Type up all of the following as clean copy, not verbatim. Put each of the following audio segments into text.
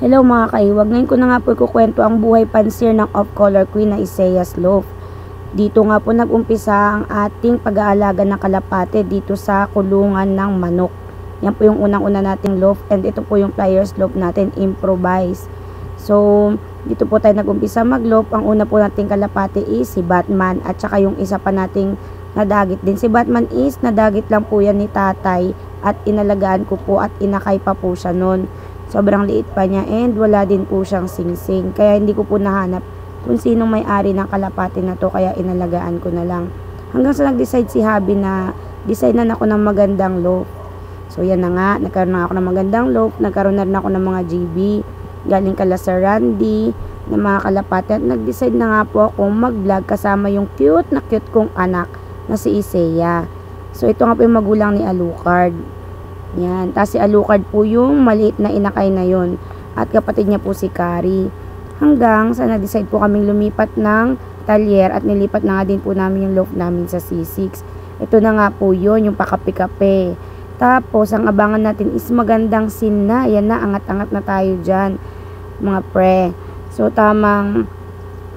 Hello mga kaiwag, ngayon ko na nga po ikukwento ang buhay pansir ng off-color queen na Isaias Loaf. Dito nga po nag-umpisa ang ating pag-aalaga ng kalapate dito sa kulungan ng manok. Yan po yung unang-una nating loaf and ito po yung pliers loaf natin, improvise. So, dito po tayo nag-umpisa mag-loaf. Ang una po nating kalapate is si Batman at saka yung isa pa nating nadagit din. Si Batman is nadagit lang po yan ni tatay at inalagaan ko po at inakay pa po siya nun. Sobrang liit pa niya and wala din po siyang singsing. Kaya hindi ko po nahanap kung sinong may-ari ng kalapati na to, kaya inalagaan ko na lang. Hanggang sa nag-decide si Habi na design na ako ng magandang loaf. So yan na nga, nagkaroon na ako ng magandang loaf, nagkaroon na rin ako ng mga GB, galing kala Sir Randy, ng mga kalapati. At nag-decide na nga po akong mag-vlog kasama yung cute na cute kong anak na si Isaiah. So ito nga po yung magulang ni Alucard. Yan. Tapos si Alucard po yung maliit na inakay na yon. At kapatid niya po si Carrie. Hanggang sa nag-decide po kaming lumipat ng talyer at nilipat na nga din po namin yung loaf namin sa C6. Ito na nga po yun, yung pakape-kape. Tapos ang abangan natin is magandang scene na. Yan na, angat-angat na tayo dyan, mga pre. So tamang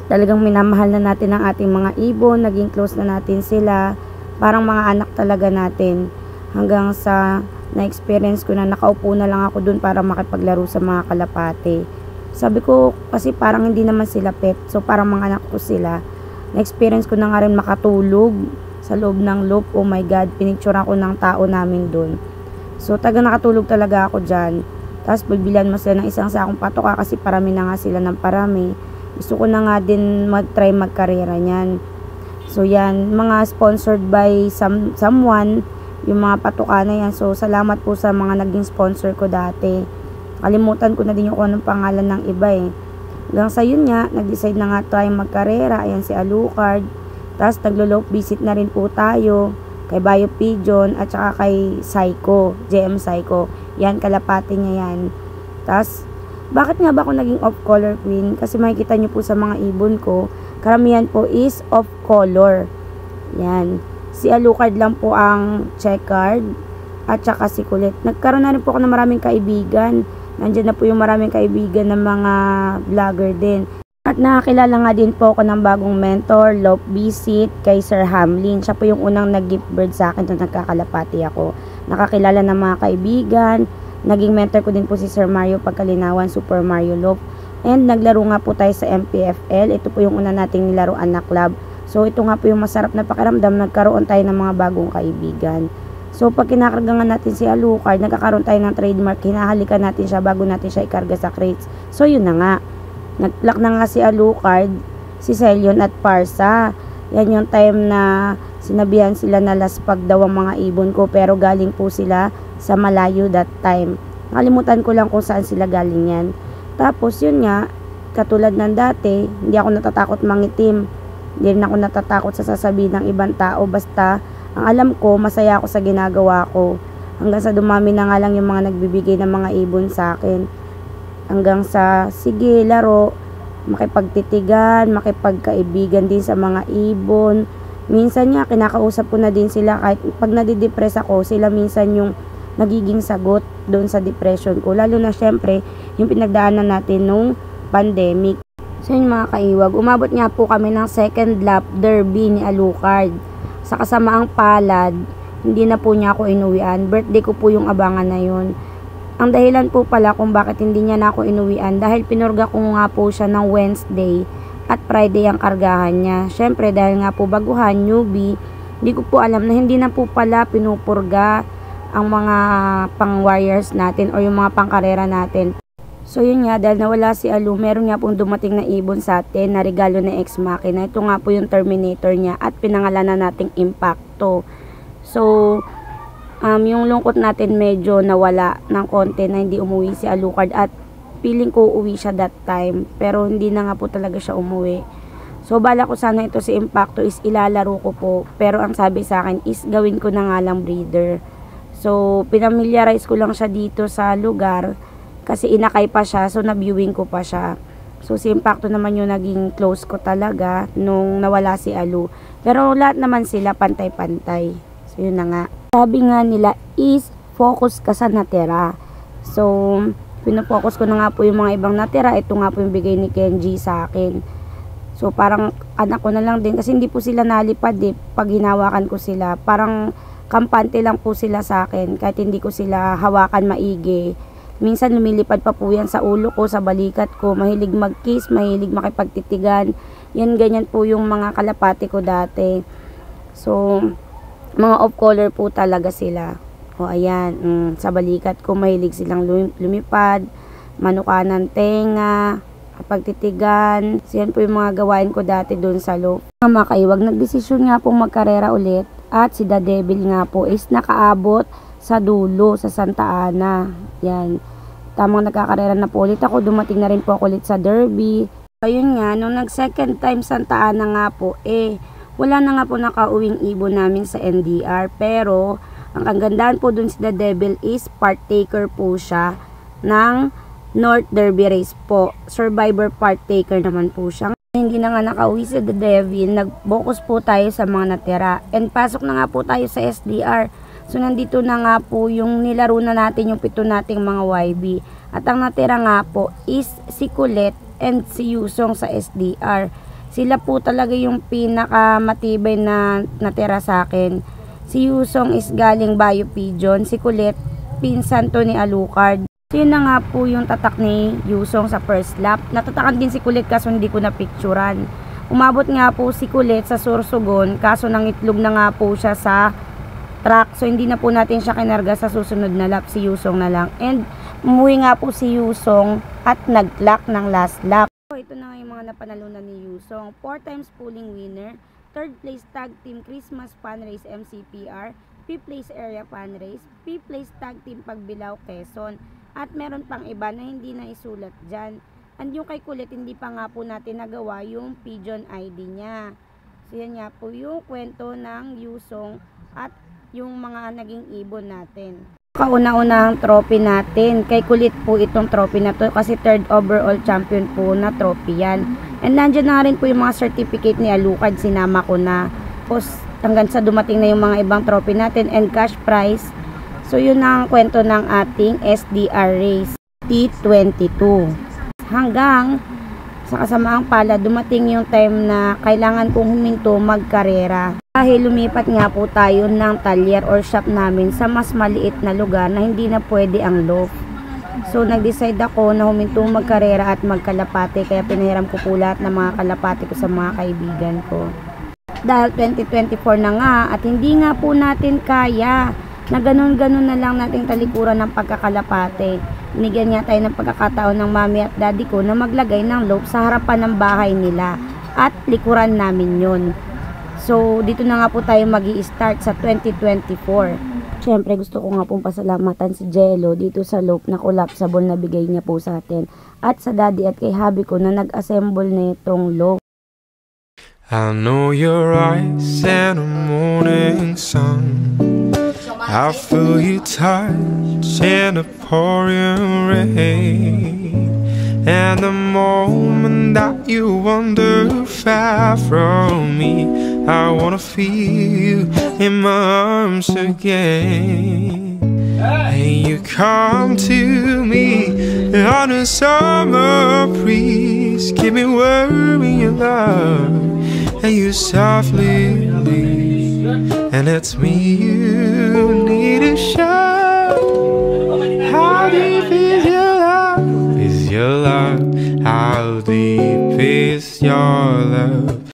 talagang minamahal na natin ang ating mga ibon. Naging close na natin sila. Parang mga anak talaga natin. Hanggang sa na-experience ko na nakaupo na lang ako dun para makipaglaro sa mga kalapate. Sabi ko, kasi parang hindi naman sila pet. So, parang mga anak ko sila. Na-experience ko na nga rin makatulog sa loob ng loop. Oh my God, pinicture ako ng tao namin dun. So, taga nakatulog talaga ako dyan. Tapos, bigbilan mo sila ng isang sakong patoka kasi parami na nga sila ng parami. Gusto ko na nga din mag-try magkarera niyan. So, yan. Mga sponsored by someone, yung mga patuka na yan. So, salamat po sa mga naging sponsor ko dati. Kalimutan ko na din yung anong pangalan ng iba eh. Hanggang sa yun nga, nag-decide na nga tayo magkarera. Ayan si Alucard. Tapos, naglo-loaf visit na rin po tayo kay Bio Pigeon at saka kay Psycho, JM Psycho. Yan, kalapati niya yan. Tapos, bakit nga ba ako naging off-color queen? Kasi makikita nyo po sa mga ibon ko, karamihan po is off-color. Yan. Si Alucard lang po ang checkered at saka si Kulit. Nagkaroon na rin po ako ng maraming kaibigan. Nandiyan na po yung maraming kaibigan ng mga vlogger din. At nakakilala nga din po ako ng bagong mentor, Loaf Visit, kay Sir Hamlin. Siya po yung unang nag-gift bird sa akin nung nagkakalapati ako. Nakakilala ng mga kaibigan. Naging mentor ko din po si Sir Mario Pagkalinawan, Super Mario Loaf. And naglaro nga po tayo sa MPFL. Ito po yung una nating nilaruan na club. So, ito nga po yung masarap na pakiramdam, nagkaroon tayo ng mga bagong kaibigan. So, pag kinakarga nga natin si Alucard, nagkakaroon tayo ng trademark, hinahalikan natin siya bago natin siya ikarga sa crates. So, yun na nga. Nag-lock na nga si Alucard, si Celion at Parsa. Yan yung time na sinabihan sila na laspag daw ang mga ibon ko, pero galing po sila sa malayo that time. Nakalimutan ko lang kung saan sila galing yan. Tapos, yun nga, katulad ng dati, hindi ako natatakot mangitim. Hindi rin ako natatakot sa sasabihin ng ibang tao. Basta, ang alam ko, masaya ako sa ginagawa ko. Hanggang sa dumami na nga lang yung mga nagbibigay ng mga ibon sa akin. Hanggang sa, sige, laro, makipagtitigan, makipagkaibigan din sa mga ibon. Minsan nga, kinakausap ko na din sila kahit pag nadidepress ako, sila minsan yung nagiging sagot doon sa depression ko. Lalo na syempre, yung pinagdaanan natin nung pandemic. So yun mga kaiwag, umabot nga po kami ng second lap derby ni Alucard. Sa kasamaang palad, hindi na po niya ako inuwian. Birthday ko po yung abangan na yun. Ang dahilan po pala kung bakit hindi niya na ako inuwian, dahil pinurga ko nga po siya ng Wednesday at Friday ang kargahan niya. Syempre dahil nga po baguhan, newbie, hindi ko po alam na hindi na po pala pinupurga ang mga pang warriors natin o yung mga pangkarera natin. So yun nga, dahil nawala si Alu, meron nga pong dumating na ibon sa atin na regalo ng Ex Machina. Ito nga po yung Terminator niya at pinangalanan nating Impacto. So, yung lungkot natin medyo nawala ng konti na hindi umuwi si Alucard at feeling ko uwi siya that time. Pero hindi na nga po talaga siya umuwi. So, bala ko sana ito si Impacto is ilalaro ko po. Pero ang sabi sa akin is gawin ko na nga lang breeder. So, pinamiliarize ko lang siya dito sa lugar. Kasi inakay pa siya, so na-viewing ko pa siya. So, si Impacto naman yung naging close ko talaga nung nawala si Alu. Pero lahat naman sila pantay-pantay. So, yun na nga. Sabi nga nila is focus ka sa natira. So, Pinapokus ko na nga po yung mga ibang natira. Ito nga po yung bigay ni Kenji sa akin. So parang anak ko na lang din kasi hindi po sila nalipad pag hinawakan ko sila. Parang kampante lang po sila sa akin kahit hindi ko sila hawakan maigi. Minsan lumilipad pa po yan sa ulo ko, sa balikat ko. Mahilig mag-kiss, mahilig makipagtitigan. Yan, ganyan po yung mga kalapati ko dati. So mga off-color po talaga sila. O ayan, sa balikat ko mahilig silang lumipad, manukanan tenga, pagtitigan. So yan po yung mga gawain ko dati doon sa loop. Mga kaiwag, nagdesisyon nga pong magkarera ulit at si The Devil nga po is nakaabot sa dulo, sa Santa Ana. Yan, tamang nagkakarera na po ulit ako. Dumating na rin po ako ulit sa Derby. Ayun nga, nung nag second time Santa Ana nga po, wala na nga po nakauwing ibon namin sa NDR. Pero ang kagandahan po dun si The Devil is partaker po siya ng North Derby Race po. Survivor partaker naman po siya. Hindi na nga nakauwi si The Devil, nag-focus po tayo sa mga natira. And pasok na nga po tayo sa SDR. So nandito na nga po yung nilaro na natin yung 7 nating mga YB. At ang natira nga po is si Colette and si Yusong sa SDR. Sila po talaga yung pinakamatibay na natira sa akin. Si Yusong is galing Bayo Pigeon. Si Colette, pinsan to ni Alucard. So yun na nga po yung tatak ni Yusong sa first lap. Natatakan din si Colette kaso hindi ko na picturean. Umabot nga po si Colette sa Sorsogon kaso nangitlog na nga po siya sa track. So hindi na po natin siya kinarga sa susunod na lap. Si Yusong na lang. And umuwi nga po si Yusong at nag-clock ng last lap. So ito na nga yung mga napanalunan ni Yusong. 4 times pulling winner. 3rd place tag team Christmas Fun Race MCPR. 5th place area fun race. 5th place tag team Pagbilao Quezon. At meron pang iba na hindi na isulat dyan. And yung kay Colette, hindi pa nga po natin nagawa yung Pigeon ID niya. So yan nga po yung kwento ng Yusong at yung mga naging ibon natin. Kauna-unahang trophy natin. Kay Colette po itong trophy na to kasi 3rd overall champion po na trophy yan. And nandyan na rin po yung mga certificate ni Alucard. Sinama ko na. Tapos hanggang sa dumating na yung mga ibang trophy natin and cash prize. So yun ang kwento ng ating SDR race T22. Hanggang sa kasamaang pala dumating yung time na kailangan kong huminto magkarera. Dahil lumipat nga po tayo ng talyer or shop namin sa mas maliit na lugar na hindi na pwede ang loft. So nag-decide ako na huminto magkarera at magkalapate kaya pinahiram ko po lahat ng mga kalapate ko sa mga kaibigan ko. Dahil 2024 na nga at hindi nga po natin kaya na ganun-ganun na lang nating talikuran ng pagkakalapate. Binigyan nga tayo ng pagkakataon ng mami at daddy ko na maglagay ng loop sa harapan ng bahay nila at likuran namin yon. So dito na nga po tayo magi-start sa 2024. Siyempre gusto ko nga pong pasalamatan si Jello dito sa loop na collapsible na bigay niya po sa atin. At sa daddy at kay hubby ko na nag-assemble na itong loop. I know your eyes and the morning sun. I feel you touch in the pouring rain. And the moment that you wander far from me, I wanna feel you in my arms again. And you come to me on a summer breeze, give me warm in your love, and you softly leave, and it's me you need to show. How deep is your love? Is your love? How deep is your love?